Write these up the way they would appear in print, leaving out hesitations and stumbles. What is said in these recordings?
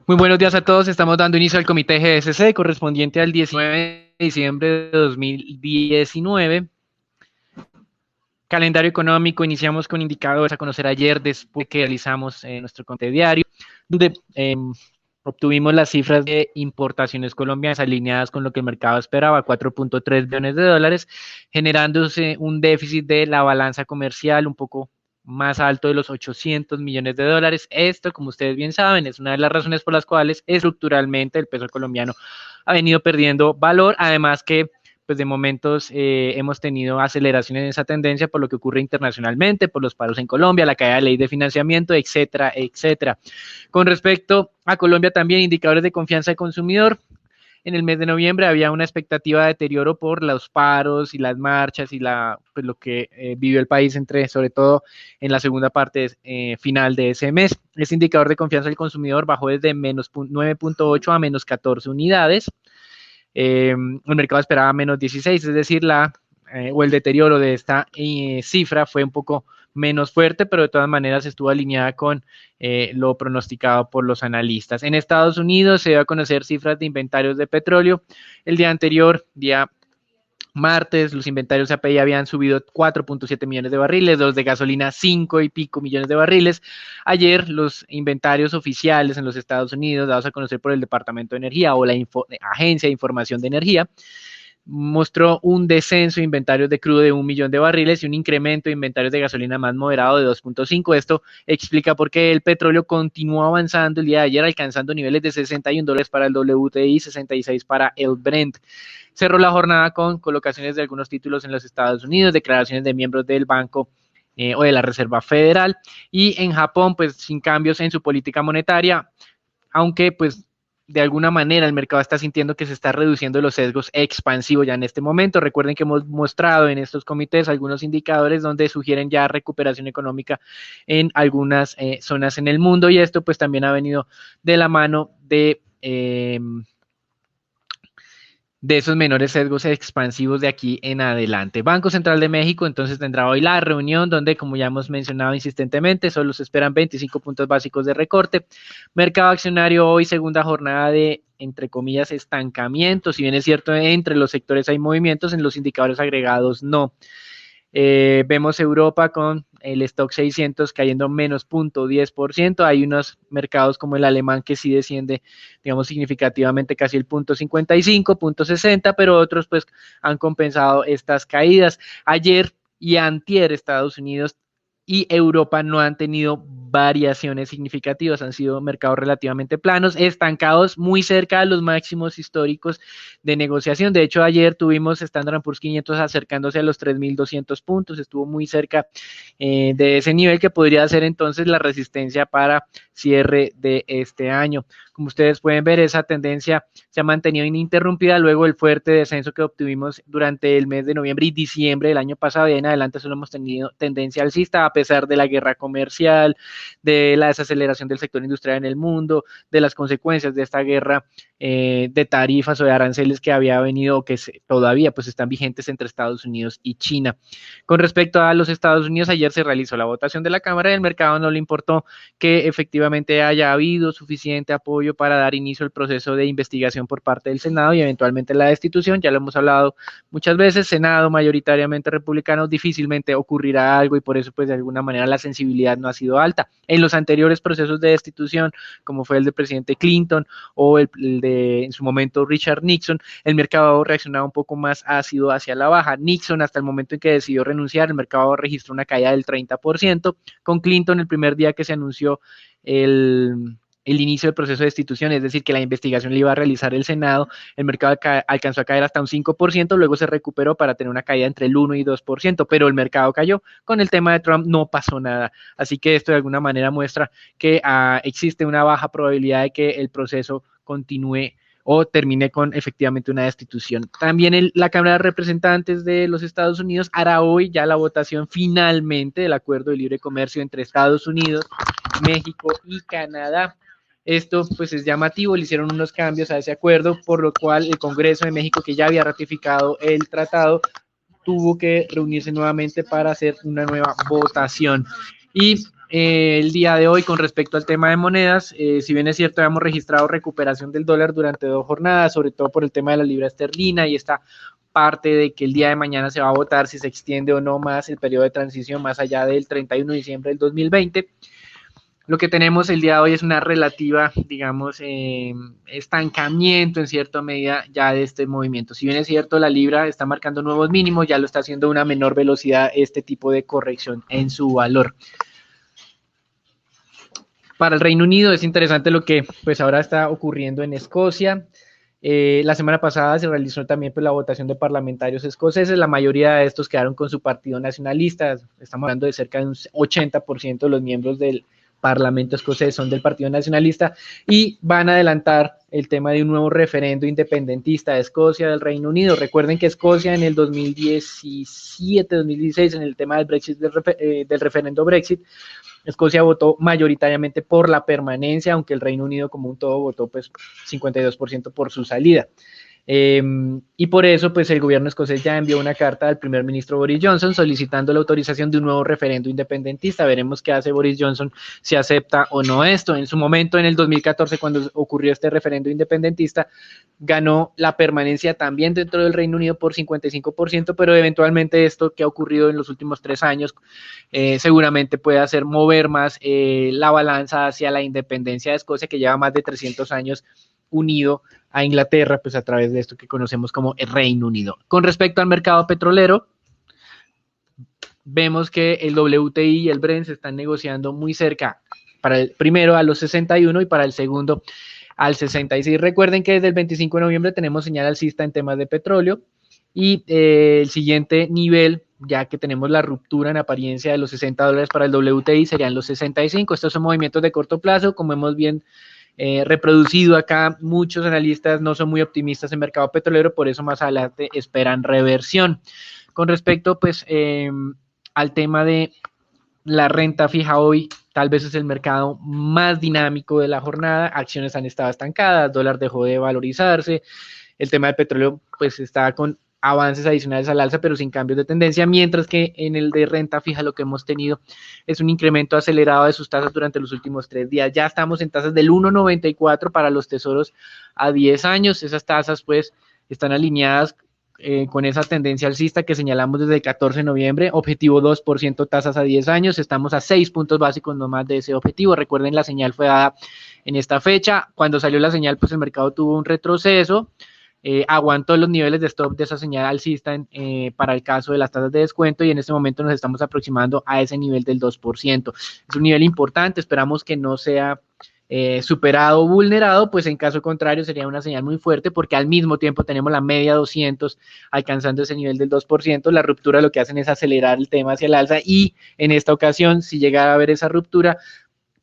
Muy buenos días a todos. Estamos dando inicio al comité GSC correspondiente al 19 de diciembre de 2019. Calendario económico, iniciamos con indicadores a conocer ayer después que realizamos nuestro comité diario, donde obtuvimos las cifras de importaciones colombianas alineadas con lo que el mercado esperaba, 4.3 billones de dólares, generándose un déficit de la balanza comercial un poco más alto de los 800 millones de dólares. Esto, como ustedes bien saben, es una de las razones por las cuales estructuralmente el peso colombiano ha venido perdiendo valor, además que pues de momentos hemos tenido aceleraciones en esa tendencia por lo que ocurre internacionalmente, por los paros en Colombia, la caída de la ley de financiamiento, etcétera, etcétera. Con respecto a Colombia también, indicadores de confianza del consumidor. En el mes de noviembre había una expectativa de deterioro por los paros y las marchas y pues lo que vivió el país sobre todo en la segunda parte final de ese mes. Ese indicador de confianza del consumidor bajó desde menos 9.8 a menos 14 unidades. El mercado esperaba menos 16, es decir, o el deterioro de esta cifra fue un poco menos fuerte, pero de todas maneras estuvo alineada con lo pronosticado por los analistas. En Estados Unidos se dio a conocer cifras de inventarios de petróleo. El día anterior, día martes, los inventarios API habían subido 4.7 millones de barriles, los de gasolina 5 y pico millones de barriles. Ayer los inventarios oficiales en los Estados Unidos, dados a conocer por el Departamento de Energía o la Agencia de Información de Energía, mostró un descenso de inventarios de crudo de 1 millón de barriles y un incremento de inventarios de gasolina más moderado de 2.5. Esto explica por qué el petróleo continuó avanzando el día de ayer, alcanzando niveles de $61 para el WTI, 66 para el Brent. Cerró la jornada con colocaciones de algunos títulos en los Estados Unidos, declaraciones de miembros del Banco o de la Reserva Federal, y en Japón, pues sin cambios en su política monetaria, aunque pues de alguna manera el mercado está sintiendo que se está reduciendo los sesgos expansivos ya en este momento. Recuerden que hemos mostrado en estos comités algunos indicadores donde sugieren ya recuperación económica en algunas zonas en el mundo, y esto pues también ha venido de la mano de esos menores sesgos expansivos de aquí en adelante. Banco Central de México entonces tendrá hoy la reunión donde, como ya hemos mencionado insistentemente, solo se esperan 25 puntos básicos de recorte. Mercado accionario hoy, segunda jornada de, entre comillas, estancamiento. Si bien es cierto, entre los sectores hay movimientos, en los indicadores agregados no. Vemos Europa con el stock 600 cayendo menos 0.10%. Hay unos mercados como el alemán que sí desciende, digamos, significativamente casi el 0.55, 0.60, pero otros pues han compensado estas caídas. Ayer y antier Estados Unidos y Europa no han tenido variaciones significativas, han sido mercados relativamente planos, estancados muy cerca de los máximos históricos de negociación. De hecho, ayer tuvimos Standard & Poor's 500 acercándose a los 3.200 puntos, estuvo muy cerca de ese nivel que podría ser entonces la resistencia para cierre de este año. Como ustedes pueden ver, esa tendencia se ha mantenido ininterrumpida luego del fuerte descenso que obtuvimos durante el mes de noviembre y diciembre del año pasado, y en adelante solo hemos tenido tendencia alcista a pesar de la guerra comercial, de la desaceleración del sector industrial en el mundo, de las consecuencias de esta guerra de tarifas o de aranceles que había venido o que todavía pues están vigentes entre Estados Unidos y China. Con respecto a los Estados Unidos, ayer se realizó la votación de la Cámara y el mercado no le importó que efectivamente haya habido suficiente apoyo para dar inicio al proceso de investigación por parte del Senado y eventualmente la destitución. Ya lo hemos hablado muchas veces, Senado mayoritariamente republicano, difícilmente ocurrirá algo y por eso pues de alguna manera la sensibilidad no ha sido alta. En los anteriores procesos de destitución, como fue el del presidente Clinton o el de en su momento Richard Nixon, el mercado reaccionaba un poco más ácido hacia la baja. Nixon, hasta el momento en que decidió renunciar, el mercado registró una caída del 30%. Con Clinton, el primer día que se anunció el inicio del proceso de destitución, es decir, que la investigación le iba a realizar el Senado, el mercado alcanzó a caer hasta un 5%, luego se recuperó para tener una caída entre el 1 y 2%, pero el mercado cayó. Con el tema de Trump no pasó nada, así que esto de alguna manera muestra que existe una baja probabilidad de que el proceso continúe o termine con efectivamente una destitución. También la Cámara de Representantes de los Estados Unidos hará hoy ya la votación finalmente del acuerdo de libre comercio entre Estados Unidos, México y Canadá. Esto pues es llamativo, le hicieron unos cambios a ese acuerdo, por lo cual el Congreso de México, que ya había ratificado el tratado, tuvo que reunirse nuevamente para hacer una nueva votación. Y el día de hoy, con respecto al tema de monedas, si bien es cierto, hemos registrado recuperación del dólar durante 2 jornadas, sobre todo por el tema de la libra esterlina y esta parte de que el día de mañana se va a votar si se extiende o no más el periodo de transición más allá del 31 de diciembre del 2020. Lo que tenemos el día de hoy es una relativa, digamos, estancamiento en cierta medida ya de este movimiento. Si bien es cierto, la libra está marcando nuevos mínimos, ya lo está haciendo a una menor velocidad este tipo de corrección en su valor. Para el Reino Unido es interesante lo que pues ahora está ocurriendo en Escocia. La semana pasada se realizó también pues, la votación de parlamentarios escoceses. La mayoría de estos quedaron con su partido nacionalista. Estamos hablando de cerca de un 80% de los miembros del Parlamento escocés son del Partido Nacionalista y van a adelantar el tema de un nuevo referendo independentista de Escocia, del Reino Unido. Recuerden que Escocia en el 2017-2016, en el tema del Brexit, del referendo Brexit, Escocia votó mayoritariamente por la permanencia, aunque el Reino Unido como un todo votó pues 52% por su salida. Y por eso pues el gobierno escocés ya envió una carta al primer ministro Boris Johnson solicitando la autorización de un nuevo referendo independentista. Veremos qué hace Boris Johnson, si acepta o no esto. En su momento, en el 2014, cuando ocurrió este referendo independentista, ganó la permanencia también dentro del Reino Unido por 55%, pero eventualmente esto que ha ocurrido en los últimos 3 años seguramente puede hacer mover más la balanza hacia la independencia de Escocia, que lleva más de 300 años unido a Inglaterra, pues a través de esto que conocemos como el Reino Unido. Con respecto al mercado petrolero, vemos que el WTI y el Brent se están negociando muy cerca, para el primero a los 61 y para el segundo al 66. Recuerden que desde el 25 de noviembre tenemos señal alcista en temas de petróleo y el siguiente nivel, ya que tenemos la ruptura en apariencia de los $60 para el WTI, serían los 65. Estos son movimientos de corto plazo, como hemos bien reproducido acá. Muchos analistas no son muy optimistas en mercado petrolero, por eso más adelante esperan reversión. Con respecto pues al tema de la renta fija, hoy tal vez es el mercado más dinámico de la jornada. Acciones han estado estancadas, dólar dejó de valorizarse, el tema del petróleo pues está con avances adicionales al alza, pero sin cambios de tendencia, mientras que en el de renta fija lo que hemos tenido es un incremento acelerado de sus tasas durante los últimos 3 días. Ya estamos en tasas del 1.94 para los tesoros a 10 años. Esas tasas pues están alineadas con esa tendencia alcista que señalamos desde el 14 de noviembre, objetivo 2% tasas a 10 años, estamos a 6 puntos básicos nomás de ese objetivo. Recuerden, la señal fue dada en esta fecha. Cuando salió la señal, pues el mercado tuvo un retroceso, aguantó los niveles de stop de esa señal alcista para el caso de las tasas de descuento, y en este momento nos estamos aproximando a ese nivel del 2%. Es un nivel importante, esperamos que no sea superado o vulnerado, pues en caso contrario sería una señal muy fuerte, porque al mismo tiempo tenemos la media 200 alcanzando ese nivel del 2%. La ruptura lo que hacen es acelerar el tema hacia el alza, y en esta ocasión, si llegara a haber esa ruptura,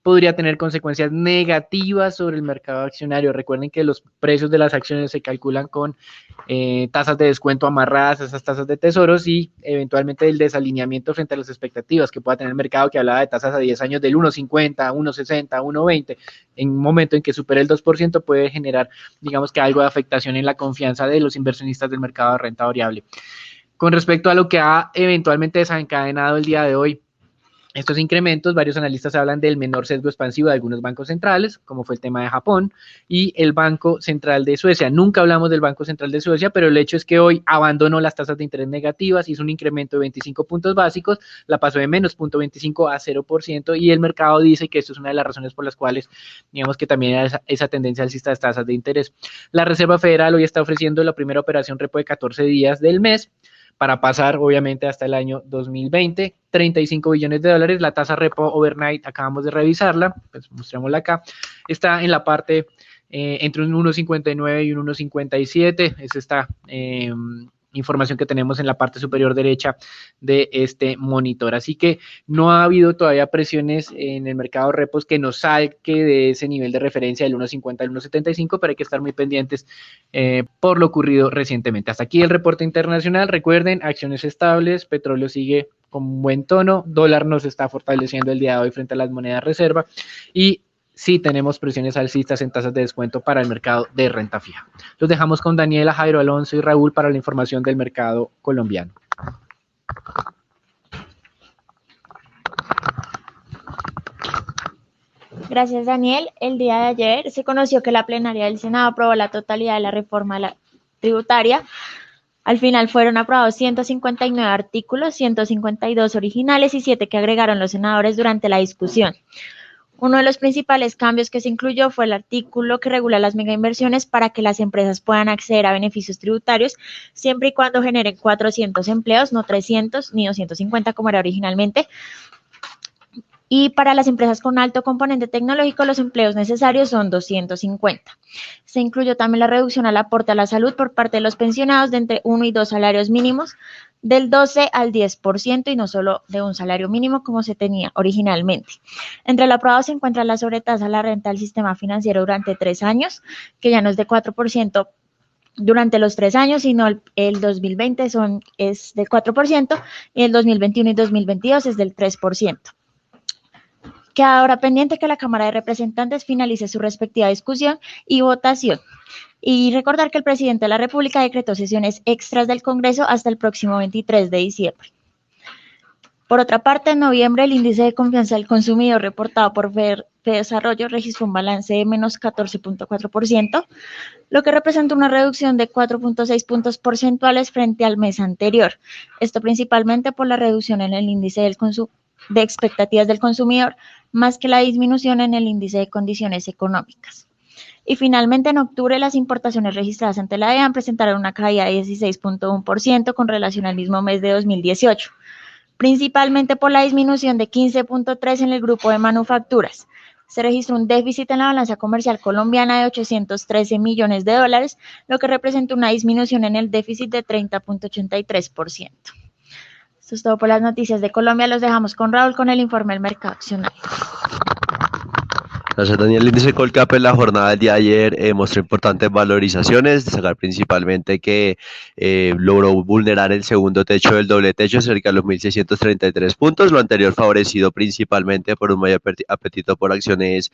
podría tener consecuencias negativas sobre el mercado accionario. Recuerden que los precios de las acciones se calculan con tasas de descuento amarradas a esas tasas de tesoros, y eventualmente el desalineamiento frente a las expectativas que pueda tener el mercado, que hablaba de tasas a 10 años del 1.50, 1.60, 1.20, en un momento en que supere el 2%, puede generar, digamos que algo de afectación en la confianza de los inversionistas del mercado de renta variable. Con respecto a lo que ha eventualmente desencadenado el día de hoy estos incrementos, varios analistas hablan del menor sesgo expansivo de algunos bancos centrales, como fue el tema de Japón, y el Banco Central de Suecia. Nunca hablamos del Banco Central de Suecia, pero el hecho es que hoy abandonó las tasas de interés negativas, hizo un incremento de 25 puntos básicos, la pasó de menos 0.25 a 0%, y el mercado dice que esto es una de las razones por las cuales, digamos que también hay esa tendencia alcista de tasas de interés. La Reserva Federal hoy está ofreciendo la primera operación repo de 14 días del mes, para pasar obviamente hasta el año 2020, 35 billones de dólares. La tasa repo overnight, acabamos de revisarla, pues mostrémosla acá, está en la parte entre un 1.59 y un 1.57, es esta información que tenemos en la parte superior derecha de este monitor. Así que no ha habido todavía presiones en el mercado de repos que nos saque de ese nivel de referencia del 1.50 al 1.75, pero hay que estar muy pendientes por lo ocurrido recientemente. Hasta aquí el reporte internacional. Recuerden, acciones estables, petróleo sigue con buen tono, dólar nos está fortaleciendo el día de hoy frente a las monedas reserva, y sí tenemos presiones alcistas en tasas de descuento para el mercado de renta fija. Los dejamos con Daniela, Jairo Alonso y Raúl para la información del mercado colombiano. Gracias, Daniel. El día de ayer se conoció que la plenaria del Senado aprobó la totalidad de la reforma tributaria. Al final fueron aprobados 159 artículos, 152 originales y 7 que agregaron los senadores durante la discusión. Uno de los principales cambios que se incluyó fue el artículo que regula las megainversiones para que las empresas puedan acceder a beneficios tributarios siempre y cuando generen 400 empleos, no 300 ni 250 como era originalmente. Y para las empresas con alto componente tecnológico, los empleos necesarios son 250. Se incluyó también la reducción al aporte a la salud por parte de los pensionados de entre 1 y 2 salarios mínimos, del 12 al 10% y no solo de un salario mínimo como se tenía originalmente. Entre lo aprobado se encuentra la sobretasa a la renta del sistema financiero durante 3 años, que ya no es de 4% durante los 3 años, sino el 2020 es del 4% y el 2021 y 2022 es del 3%. Queda ahora pendiente que la Cámara de Representantes finalice su respectiva discusión y votación. Y recordar que el presidente de la República decretó sesiones extras del Congreso hasta el próximo 23 de diciembre. Por otra parte, en noviembre, el índice de confianza del consumidor reportado por Fedesarrollo registró un balance de menos 14.4%, lo que representa una reducción de 4.6 puntos porcentuales frente al mes anterior. Esto principalmente por la reducción en el índice de expectativas del consumidor, más que la disminución en el índice de condiciones económicas. Y finalmente, en octubre, las importaciones registradas ante la DEAN presentaron una caída de 16.1% con relación al mismo mes de 2018, principalmente por la disminución de 15.3% en el grupo de manufacturas. Se registró un déficit en la balanza comercial colombiana de 813 millones de dólares, lo que representa una disminución en el déficit de 30.83%. Esto es todo por las noticias de Colombia. Los dejamos con Raúl con el informe del mercado accionario. Gracias, Daniel. El índice Colcap en la jornada del día de ayer mostró importantes valorizaciones, destacar principalmente que logró vulnerar el segundo techo del doble techo cerca de los 1.633 puntos, lo anterior favorecido principalmente por un mayor apetito por acciones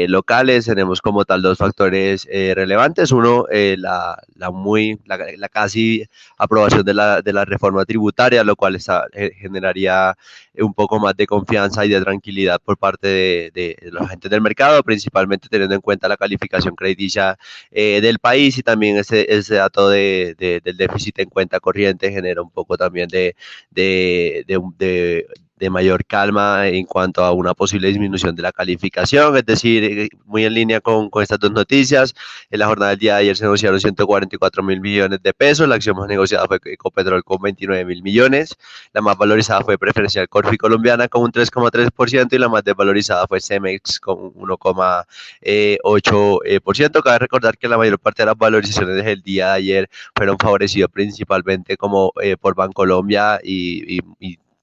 locales. Tenemos como tal dos factores relevantes. Uno, la casi aprobación de la reforma tributaria, lo cual generaría un poco más de confianza y de tranquilidad por parte de los agentes del mercado, principalmente teniendo en cuenta la calificación crediticia del país, y también ese dato del déficit en cuenta corriente genera un poco también de mayor calma en cuanto a una posible disminución de la calificación, es decir, muy en línea con estas dos noticias. En la jornada del día de ayer se negociaron 144.000 millones de pesos, la acción más negociada fue Ecopetrol con 29.000 millones, la más valorizada fue Preferencial Corfi Colombiana con un 3.3% y la más desvalorizada fue Cemex con 1.8%. Cabe recordar que la mayor parte de las valorizaciones del día de ayer fueron favorecidas principalmente como por Bancolombia y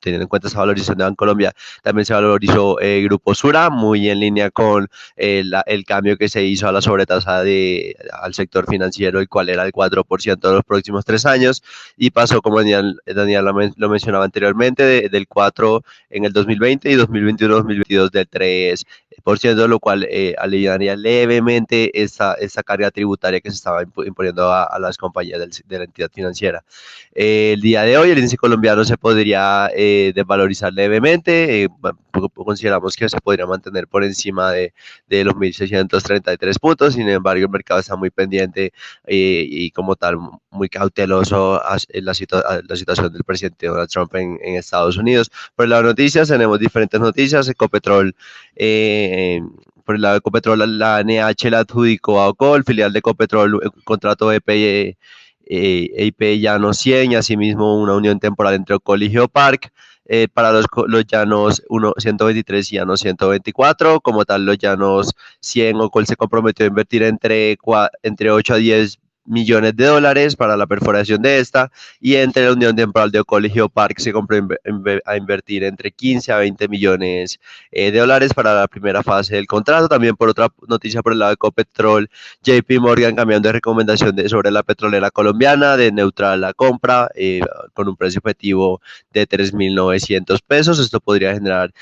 teniendo en cuenta esa valorización de Bancolombia, también se valorizó Grupo Sura, muy en línea con el cambio que se hizo a la sobretasa al sector financiero, el cual era el 4% de los próximos 3 años, y pasó, como Daniel lo mencionaba anteriormente, del 4% en el 2020 y 2021-2022 del 3%, lo cual aliviaría levemente esa carga tributaria que se estaba imponiendo a las compañías de la entidad financiera. El día de hoy el índice colombiano se podría desvalorizar levemente, consideramos que se podría mantener por encima de los 1.633 puntos, sin embargo el mercado está muy pendiente y como tal muy cauteloso en la situación del presidente Donald Trump en Estados Unidos. Por el lado de noticias tenemos diferentes noticias. Ecopetrol, por el lado de Ecopetrol, la NH le adjudicó a OCOL, filial de Ecopetrol, un contrato de EIP Llano 100 y asimismo una unión temporal entre Ocol y Geopark para los llanos 123 y llanos 124. Como tal, los llanos 100, Ocol se comprometió a invertir entre 8 a 10 millones de dólares para la perforación de esta, y entre la Unión Temporal de Colegio Park se compró a invertir entre 15 a 20 millones de dólares para la primera fase del contrato. También por otra noticia por el lado de Ecopetrol, JP Morgan cambiando de recomendación sobre la petrolera colombiana de neutral a compra con un precio objetivo de 3.900 pesos. Esto podría generar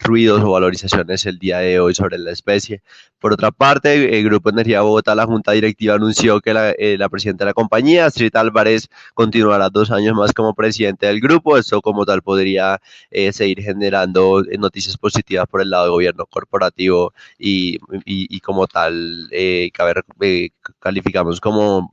ruidos o valorizaciones el día de hoy sobre la especie. Por otra parte, el Grupo Energía Bogotá, la Junta Directiva anunció que la presidenta de la compañía, Astrid Álvarez, continuará 2 años más como presidente del grupo. Esto como tal podría seguir generando noticias positivas por el lado del gobierno corporativo y como tal calificamos como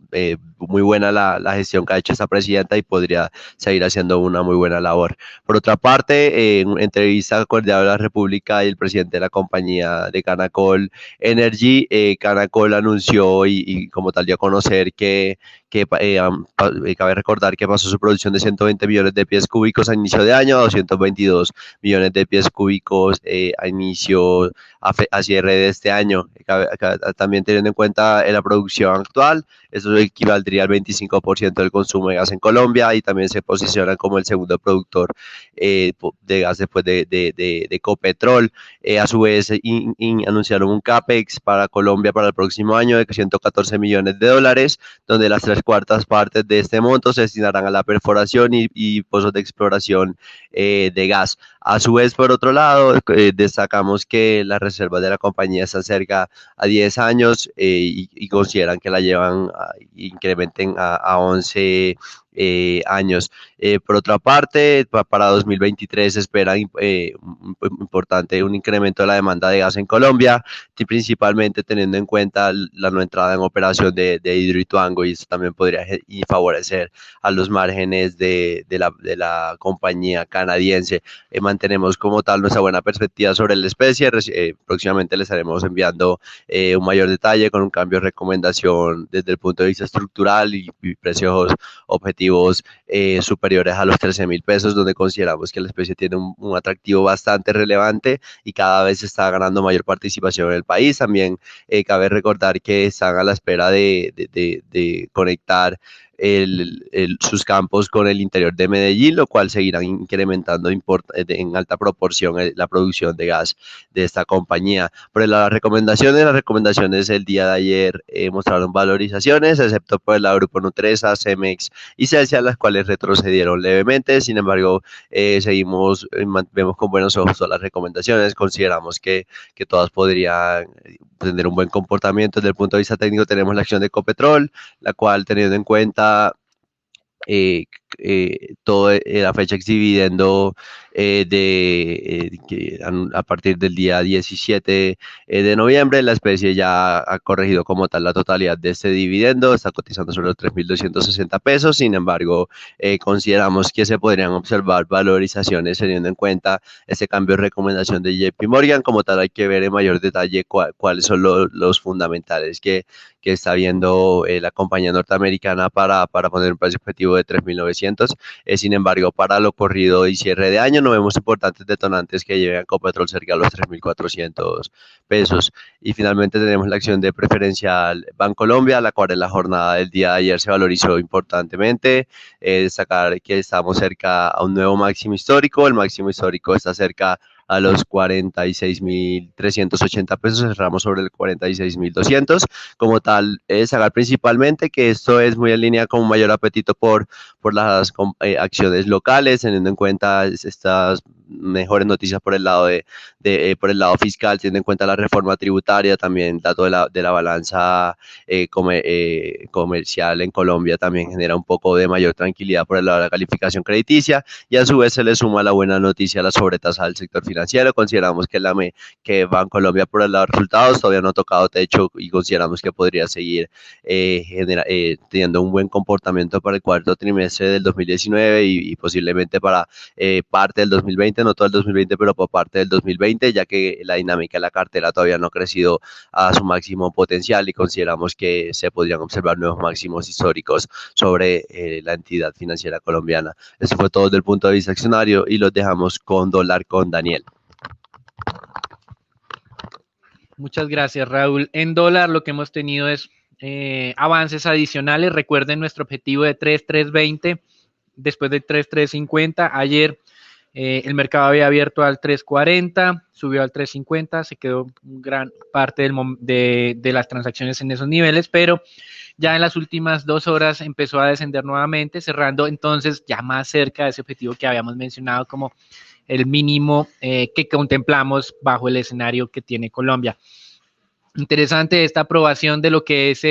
muy buena la gestión que ha hecho esta presidenta y podría seguir haciendo una muy buena labor. Por otra parte, en entrevista con el Diario de la República y el presidente de la compañía de Canacol Energy, Canacol anunció y como tal dio a conocer que cabe recordar que pasó su producción de 120 millones de pies cúbicos a inicio de año a 222 millones de pies cúbicos a cierre de este año. También teniendo en cuenta la producción actual, eso equivaldría al 25% del consumo de gas en Colombia y también se posiciona como el segundo productor de gas después de Ecopetrol. A su vez, anunciaron un CAPEX para Colombia para el próximo año de 114 millones de dólares, donde las 3/4 partes de este monto se destinarán a la perforación y pozos de exploración de gas. A su vez, por otro lado, destacamos que las reservas de la compañía están cerca a 10 años y consideran que la llevan, incrementen a 11 años. Por otra parte, para 2023 se espera importante un incremento de la demanda de gas en Colombia, principalmente teniendo en cuenta la no entrada en operación de Hidroituango, y eso también podría favorecer a los márgenes de la compañía canadiense. Mantenemos como tal nuestra buena perspectiva sobre la especie. Próximamente les estaremos enviando un mayor detalle con un cambio de recomendación desde el punto de vista estructural y precios objetivos superiores a los 13.000 pesos, donde consideramos que la especie tiene un atractivo bastante relevante y cada vez está ganando mayor participación en el país. También cabe recordar que están a la espera de conectar sus campos con el interior de Medellín, lo cual seguirán incrementando en alta proporción la producción de gas de esta compañía. Por las recomendaciones el día de ayer mostraron valorizaciones, excepto por el Grupo Nutresa, Cemex y Celsia, las cuales retrocedieron levemente. Sin embargo, vemos con buenos ojos todas las recomendaciones. Consideramos que todas podrían tener un buen comportamiento. Desde el punto de vista técnico tenemos la acción de Ecopetrol, la cual, teniendo en cuenta toda la fecha dividendo a partir del día 17 de noviembre, la especie ya ha corregido como tal la totalidad de este dividendo, está cotizando sobre los 3.260 pesos. Sin embargo, consideramos que se podrían observar valorizaciones teniendo en cuenta este cambio de recomendación de JP Morgan. Como tal, hay que ver en mayor detalle cuáles son los fundamentales que está viendo la compañía norteamericana para poner un precio objetivo de 3.900. Sin embargo, para lo corrido y cierre de año no vemos importantes detonantes que lleven a Ecopetrol cerca a los 3.400 pesos. Y finalmente tenemos la acción de preferencial Bancolombia, la cual en la jornada del día de ayer se valorizó importantemente. Destacar que estamos cerca a un nuevo máximo histórico. El máximo histórico está cerca a los 46.380 pesos, cerramos sobre el 46.200. Como tal, sacar principalmente que esto es muy en línea con un mayor apetito por las acciones locales, teniendo en cuenta estas mejores noticias por el lado por el lado fiscal, teniendo en cuenta la reforma tributaria, también dato de la balanza comercial en Colombia también genera un poco de mayor tranquilidad por el lado de la calificación crediticia, y a su vez se le suma la buena noticia a la sobretasa del sector financiero. Consideramos que Bancolombia por el lado de resultados todavía no ha tocado techo y consideramos que podría seguir teniendo un buen comportamiento para el cuarto trimestre del 2019 y posiblemente para parte del 2020, no todo el 2020, pero por parte del 2020, ya que la dinámica de la cartera todavía no ha crecido a su máximo potencial y consideramos que se podrían observar nuevos máximos históricos sobre la entidad financiera colombiana. Eso fue todo desde el punto de vista accionario y los dejamos con dólar con Daniel. Muchas gracias, Raúl. En dólar lo que hemos tenido es avances adicionales. Recuerden nuestro objetivo de 3.320 después de 3.350. Ayer el mercado había abierto al 3.40, subió al 3.50, se quedó gran parte de las transacciones en esos niveles, pero ya en las últimas 2 horas empezó a descender nuevamente, cerrando entonces ya más cerca de ese objetivo que habíamos mencionado como el mínimo que contemplamos bajo el escenario que tiene Colombia. Interesante esta aprobación de lo que es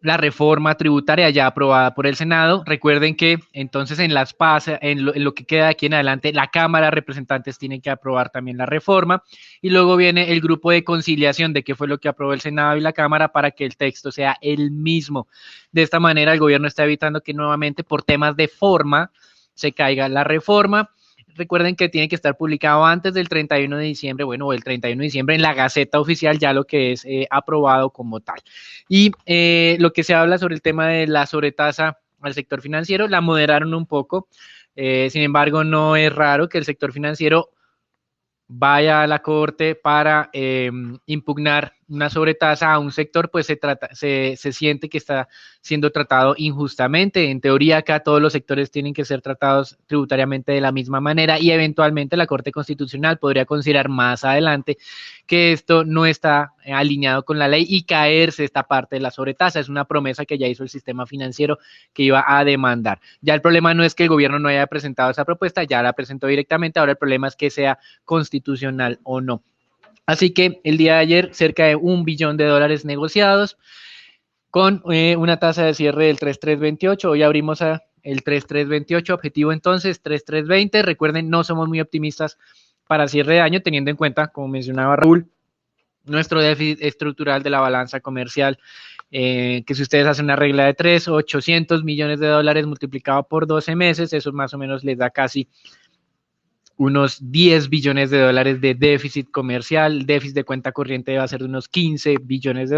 la reforma tributaria ya aprobada por el Senado. Recuerden que entonces en lo que queda de aquí en adelante, la Cámara de Representantes tiene que aprobar también la reforma y luego viene el grupo de conciliación de qué fue lo que aprobó el Senado y la Cámara para que el texto sea el mismo. De esta manera, el gobierno está evitando que nuevamente por temas de forma se caiga la reforma. Recuerden que tiene que estar publicado antes del 31 de diciembre, bueno, o el 31 de diciembre en la Gaceta Oficial, ya lo que es aprobado como tal. Y lo que se habla sobre el tema de la sobretasa al sector financiero, la moderaron un poco, sin embargo, no es raro que el sector financiero vaya a la corte para impugnar una sobretasa a un sector, pues se siente que está siendo tratado injustamente. En teoría, acá todos los sectores tienen que ser tratados tributariamente de la misma manera y eventualmente la Corte Constitucional podría considerar más adelante que esto no está alineado con la ley y caerse esta parte de la sobretasa. Es una promesa que ya hizo el sistema financiero que iba a demandar. Ya el problema no es que el gobierno no haya presentado esa propuesta, ya la presentó directamente, ahora el problema es que sea constitucional o no. Así que el día de ayer cerca de $1 billón negociados con una tasa de cierre del 3.328. Hoy abrimos el 3.328, objetivo entonces 3.320. Recuerden, no somos muy optimistas para cierre de año, teniendo en cuenta, como mencionaba Raúl, nuestro déficit estructural de la balanza comercial, que si ustedes hacen una regla de 3, $800 millones multiplicado por 12 meses, eso más o menos les da casi unos $10 billones de déficit comercial. Déficit de cuenta corriente va a ser de unos $15 billones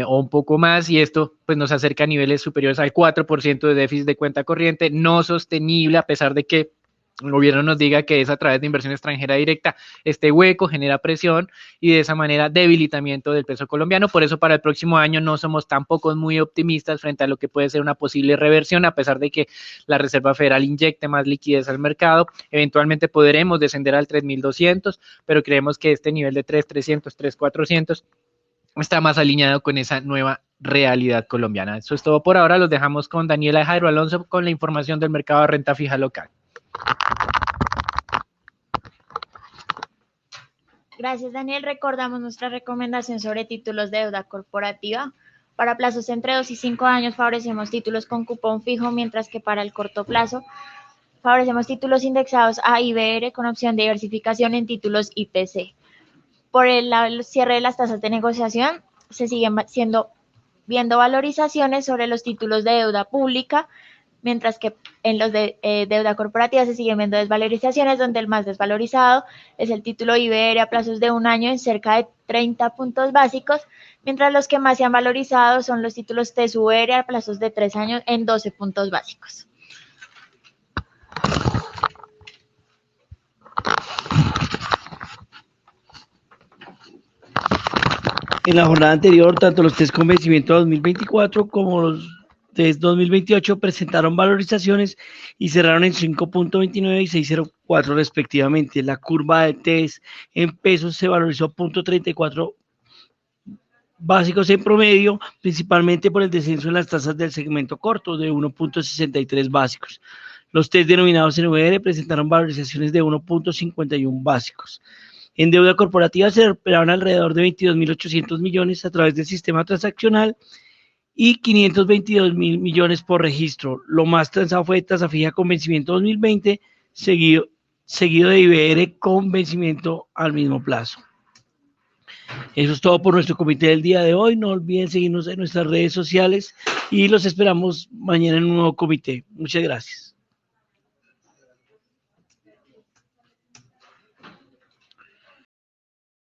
o un poco más, y esto pues nos acerca a niveles superiores al 4% de déficit de cuenta corriente, no sostenible, a pesar de que el gobierno nos diga que es a través de inversión extranjera directa. Este hueco genera presión y de esa manera debilitamiento del peso colombiano. Por eso para el próximo año no somos tampoco muy optimistas frente a lo que puede ser una posible reversión, a pesar de que la Reserva Federal inyecte más liquidez al mercado. Eventualmente podremos descender al 3.200, pero creemos que este nivel de 3.300, 3.400 está más alineado con esa nueva realidad colombiana. Eso es todo por ahora. Los dejamos con Daniela y Jairo Alonso con la información del mercado de renta fija local. Gracias, Daniel. Recordamos nuestra recomendación sobre títulos de deuda corporativa. Para plazos entre 2 y 5 años favorecemos títulos con cupón fijo, mientras que para el corto plazo favorecemos títulos indexados a IBR con opción de diversificación en títulos IPC. Por el cierre de las tasas de negociación, se siguen viendo valorizaciones sobre los títulos de deuda pública, mientras que en los de deuda corporativa se siguen viendo desvalorizaciones, donde el más desvalorizado es el título IBR a plazos de 1 año en cerca de 30 puntos básicos, mientras los que más se han valorizado son los títulos TSUR a plazos de 3 años en 12 puntos básicos. En la jornada anterior, tanto los test con vencimiento 2024 como los test 2028 presentaron valorizaciones y cerraron en 5.29 y 6.04 respectivamente. La curva de test en pesos se valorizó 0.34 básicos en promedio, principalmente por el descenso en las tasas del segmento corto de 1.63 básicos. Los test denominados en VR presentaron valorizaciones de 1.51 básicos. En deuda corporativa se recuperaron alrededor de 22.800 millones a través del sistema transaccional y 522.000 millones por registro. Lo más transado fue tasa fija con vencimiento 2020, seguido de IBR con vencimiento al mismo plazo. Eso es todo por nuestro comité del día de hoy. No olviden seguirnos en nuestras redes sociales y los esperamos mañana en un nuevo comité. Muchas gracias.